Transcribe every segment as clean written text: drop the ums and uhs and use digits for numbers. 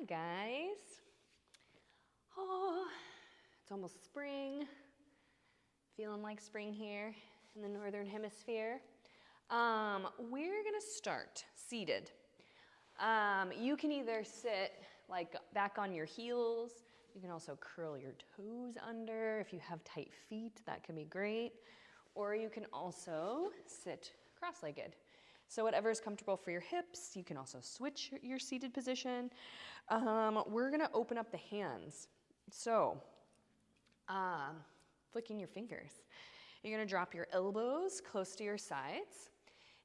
Hi guys. Oh, it's almost spring. Feeling like spring here in the Northern Hemisphere. We're gonna start seated. You can either sit like back on your heels. You can also curl your toes under. If you have tight feet, that can be great. Or you can also sit cross-legged. So whatever is comfortable for your hips. You can also switch your seated position. We're gonna open up the hands. So, flicking your fingers. You're gonna drop your elbows close to your sides,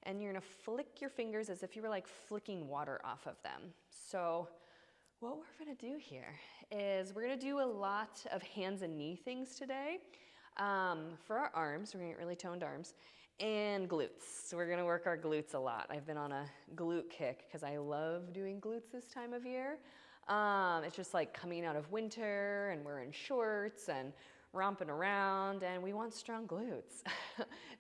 and you're gonna flick your fingers as if you were like flicking water off of them. So what we're gonna do here is we're gonna do a lot of hands and knee things today. For our arms, we're gonna get really toned arms, and glutes. So we're gonna work our glutes a lot. I've been on a glute kick because I love doing glutes this time of year. It's just like coming out of winter and we're in shorts and romping around, and we want strong glutes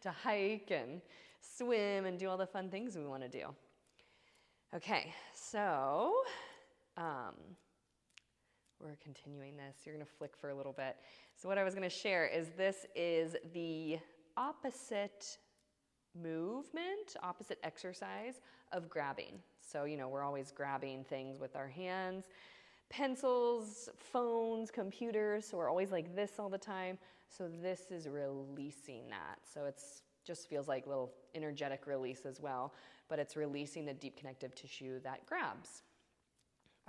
to hike and swim and do all the fun things we want to do. Okay, so we're continuing this. You're going to flick for a little bit. So what I was going to share is this is the opposite movement, opposite exercise of grabbing. So, you know, we're always grabbing things with our hands, pencils, phones, computers, so we're always like this all the time. So this is releasing that. So it's just feels like a little energetic release as well, but it's releasing the deep connective tissue that grabs.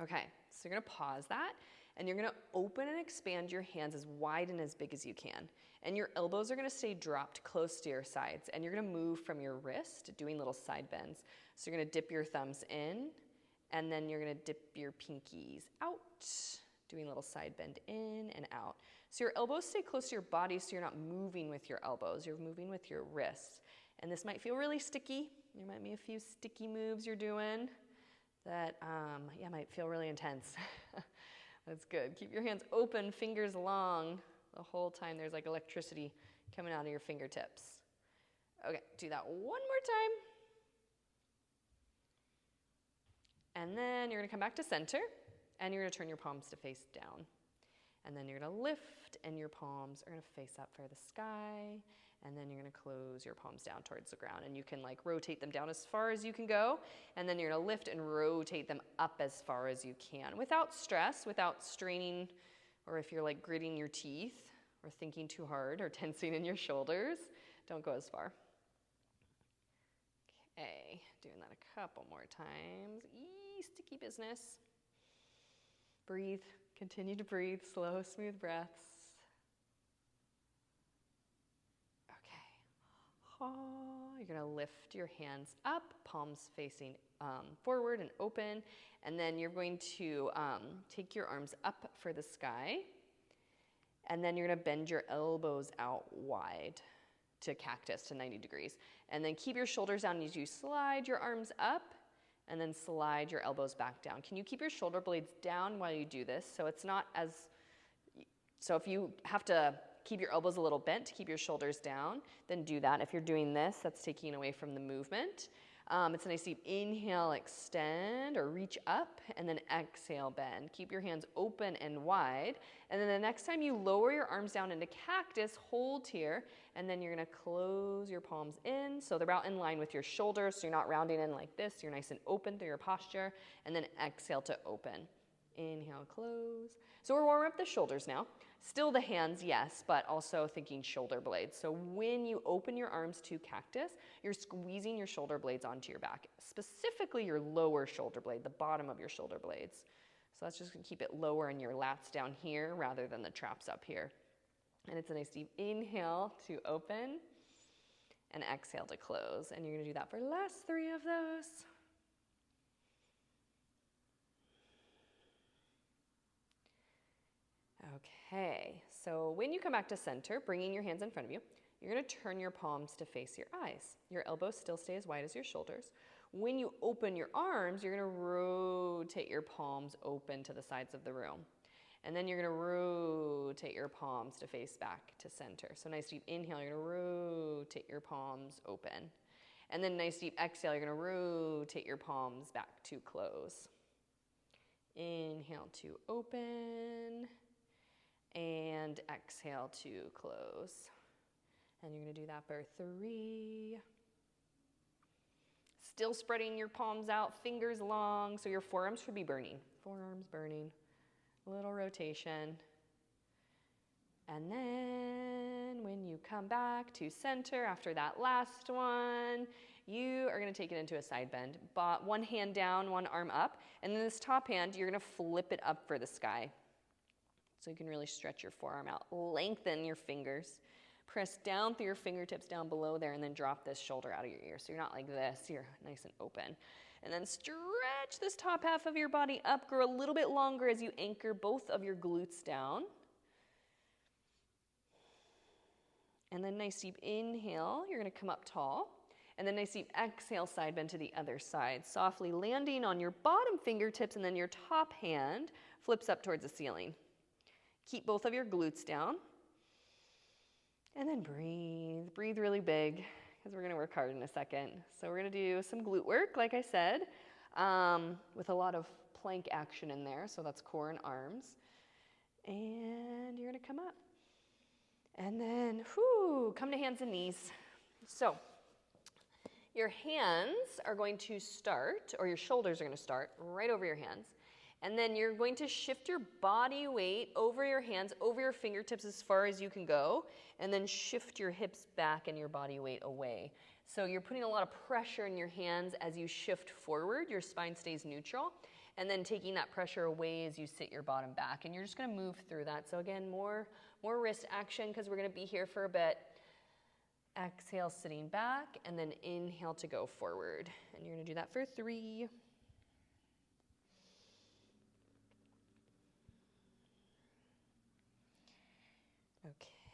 Okay, so you're gonna pause that, and you're gonna open and expand your hands as wide and as big as you can. And your elbows are gonna stay dropped close to your sides, and you're gonna move from your wrist, doing little side bends. So you're gonna dip your thumbs in, and then you're gonna dip your pinkies out, doing a little side bend in and out. So your elbows stay close to your body, so you're not moving with your elbows, you're moving with your wrists. And this might feel really sticky. There might be a few sticky moves you're doing that might feel really intense. That's good. Keep your hands open, fingers long, the whole time there's like electricity coming out of your fingertips. Okay, do that one more time. And then you're gonna come back to center, and you're gonna turn your palms to face down. And then you're gonna lift, and your palms are gonna face up for the sky, and then you're gonna close your palms down towards the ground, and you can like rotate them down as far as you can go, and then you're gonna lift and rotate them up as far as you can, without stress, without straining, or if you're like gritting your teeth, or thinking too hard, or tensing in your shoulders, don't go as far. Okay, doing that a couple more times. Sticky business. Breathe, continue to breathe, slow, smooth breaths. Okay. You're gonna lift your hands up, palms facing forward and open, and then you're going to take your arms up for the sky, and then you're gonna bend your elbows out wide to cactus to 90 degrees. And then keep your shoulders down as you slide your arms up, and then slide your elbows back down. Can you keep your shoulder blades down while you do this? So it's not as, so if you have to keep your elbows a little bent to keep your shoulders down, then do that. If you're doing this, that's taking away from the movement. It's a nice deep inhale, extend or reach up, and then exhale, bend. Keep your hands open and wide. And then the next time you lower your arms down into cactus, hold here, and then you're gonna close your palms in. So they're out in line with your shoulders, so you're not rounding in like this. You're nice and open through your posture, and then exhale to open. Inhale, close. So we're warming up the shoulders now. Still the hands, yes, but also thinking shoulder blades. So when you open your arms to cactus, you're squeezing your shoulder blades onto your back, specifically your lower shoulder blade, the bottom of your shoulder blades. So that's just gonna keep it lower and your lats down here rather than the traps up here. And it's a nice deep inhale to open and exhale to close. And you're gonna do that for the last 3 of those. Okay, so when you come back to center, bringing your hands in front of you, you're gonna turn your palms to face your eyes. Your elbows still stay as wide as your shoulders. When you open your arms, you're gonna rotate your palms open to the sides of the room. And then you're gonna rotate your palms to face back to center. So nice deep inhale, you're gonna rotate your palms open. And then nice deep exhale, you're gonna rotate your palms back to close. Inhale to open, and exhale to close. And you're going to do that for 3. Still spreading your palms out, fingers long, so your forearms should be burning. Forearms burning. A little rotation. And then when you come back to center after that last one, you are going to take it into a side bend. One hand down, one arm up, and then this top hand, you're going to flip it up for the sky. So you can really stretch your forearm out. Lengthen your fingers. Press down through your fingertips down below there, and then drop this shoulder out of your ear. So you're not like this, you're nice and open. And then stretch this top half of your body up. Grow a little bit longer as you anchor both of your glutes down. And then nice deep inhale, you're going to come up tall. And then nice deep exhale, side bend to the other side. Softly landing on your bottom fingertips, and then your top hand flips up towards the ceiling. Keep both of your glutes down. And then breathe. Breathe really big, because we're going to work hard in a second. So we're going to do some glute work, like I said, with a lot of plank action in there. So that's core and arms. And you're going to come up. And then, come to hands and knees. So your hands are going to start, or your shoulders are going to start right over your hands. And then you're going to shift your body weight over your hands, over your fingertips as far as you can go, and then shift your hips back and your body weight away. So you're putting a lot of pressure in your hands as you shift forward. Your spine stays neutral, and then taking that pressure away as you sit your bottom back. And you're just going to move through that. So again, more wrist action because we're going to be here for a bit. Exhale, sitting back, and then inhale to go forward. And you're going to do that for 3.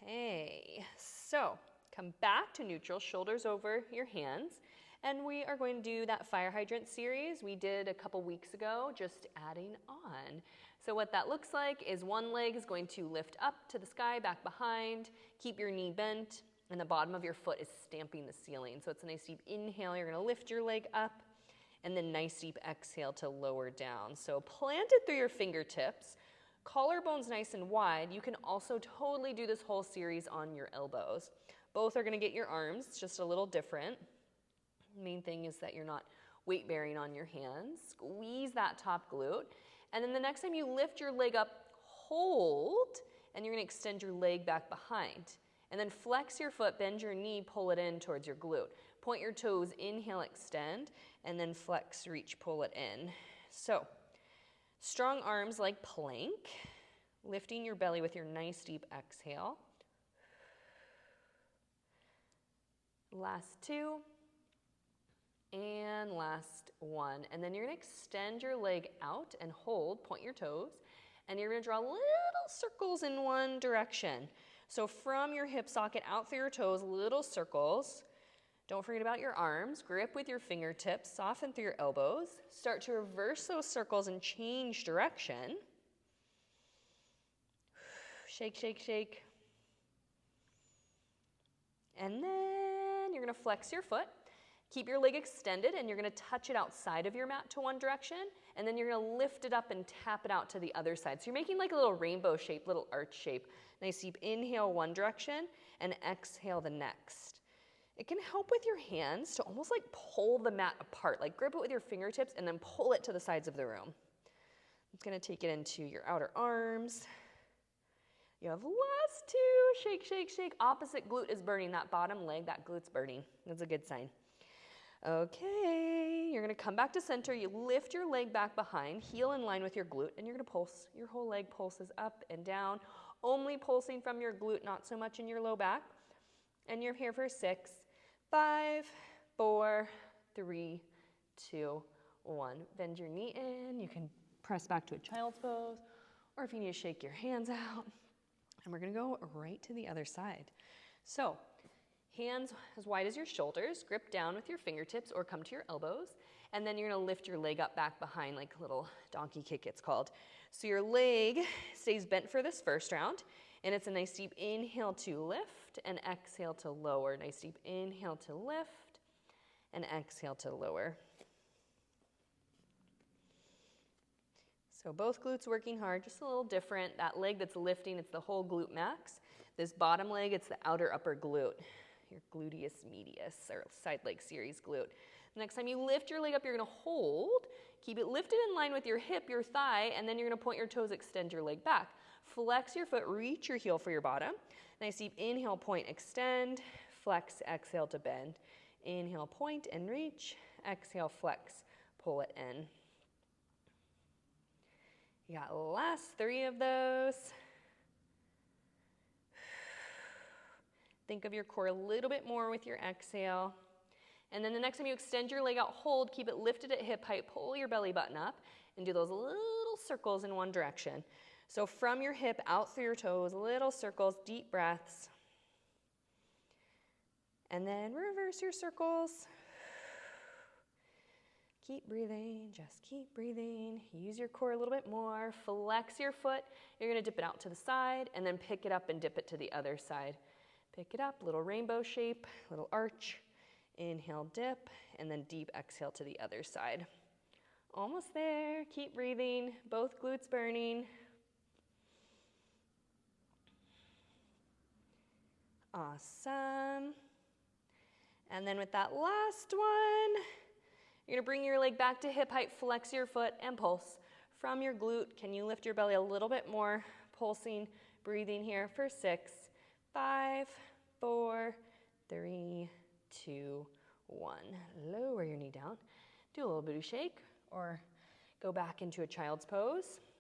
Okay, so come back to neutral, shoulders over your hands, and we are going to do that fire hydrant series we did a couple weeks ago, just adding on. So what that looks like is one leg is going to lift up to the sky, back behind, keep your knee bent, and the bottom of your foot is stamping the ceiling. So it's a nice deep inhale, you're going to lift your leg up, and then nice deep exhale to lower down. So plant it through your fingertips. Collarbones nice and wide. You can also totally do this whole series on your elbows. Both are going to get your arms, it's just a little different. The main thing is that you're not weight bearing on your hands. Squeeze that top glute. And then the next time you lift your leg up, hold, and you're going to extend your leg back behind. And then flex your foot, bend your knee, pull it in towards your glute. Point your toes, inhale, extend, and then flex, reach, pull it in. So strong arms like plank, lifting your belly with your nice deep exhale. Last 2, and last 1. And then you're going to extend your leg out and hold, point your toes, and you're going to draw little circles in one direction. So from your hip socket out through your toes, little circles. Don't forget about your arms. Grip with your fingertips, soften through your elbows. Start to reverse those circles and change direction. Shake, shake, shake. And then you're going to flex your foot. Keep your leg extended, and you're going to touch it outside of your mat to one direction, and then you're going to lift it up and tap it out to the other side. So you're making like a little rainbow shape, little arch shape. Nice deep inhale one direction, and exhale the next. It can help with your hands to almost like pull the mat apart, like grip it with your fingertips and then pull it to the sides of the room. It's going to take it into your outer arms. You have last 2, shake, shake, shake. Opposite glute is burning, that bottom leg, that glute's burning. That's a good sign. Okay, you're going to come back to center. You lift your leg back behind, heel in line with your glute, and you're going to pulse. Your whole leg pulses up and down, only pulsing from your glute, not so much in your low back. And you're here for 6, 5, 4, 3, 2, 1. Bend your knee in. You can press back to a child's pose, or if you need to shake your hands out. And we're going to go right to the other side. So hands as wide as your shoulders, grip down with your fingertips or come to your elbows, and then you're going to lift your leg up back behind like a little donkey kick it's called. So your leg stays bent for this first round, and it's a nice deep inhale to lift and exhale to lower. Nice deep inhale to lift and exhale to lower. So both glutes working hard, just a little different. That leg that's lifting, it's the whole glute max. This bottom leg, it's the outer upper glute, your gluteus medius, or side leg series glute. The next time you lift your leg up, you're gonna hold, keep it lifted in line with your hip, your thigh, and then you're gonna point your toes, extend your leg back. Flex your foot, reach your heel for your bottom. Nice deep inhale, point, extend, flex, exhale to bend. Inhale, point and reach, exhale, flex, pull it in. You got last 3 of those. Think of your core a little bit more with your exhale. And then the next time you extend your leg out, hold, keep it lifted at hip height, pull your belly button up, and do those little circles in one direction. So from your hip out through your toes, little circles, deep breaths. And then reverse your circles. Keep breathing, just keep breathing. Use your core a little bit more. Flex your foot. You're gonna dip it out to the side and then pick it up and dip it to the other side. Pick it up, little rainbow shape, little arch. Inhale, dip, and then deep exhale to the other side. Almost there, keep breathing, both glutes burning. Awesome. And then with that last one, you're gonna bring your leg back to hip height, flex your foot, and pulse. From your glute, can you lift your belly a little bit more? Pulsing, breathing here for 6, 5, 4, 3, 2, 1. Lower your knee down. Do a little booty shake or go back into a child's pose.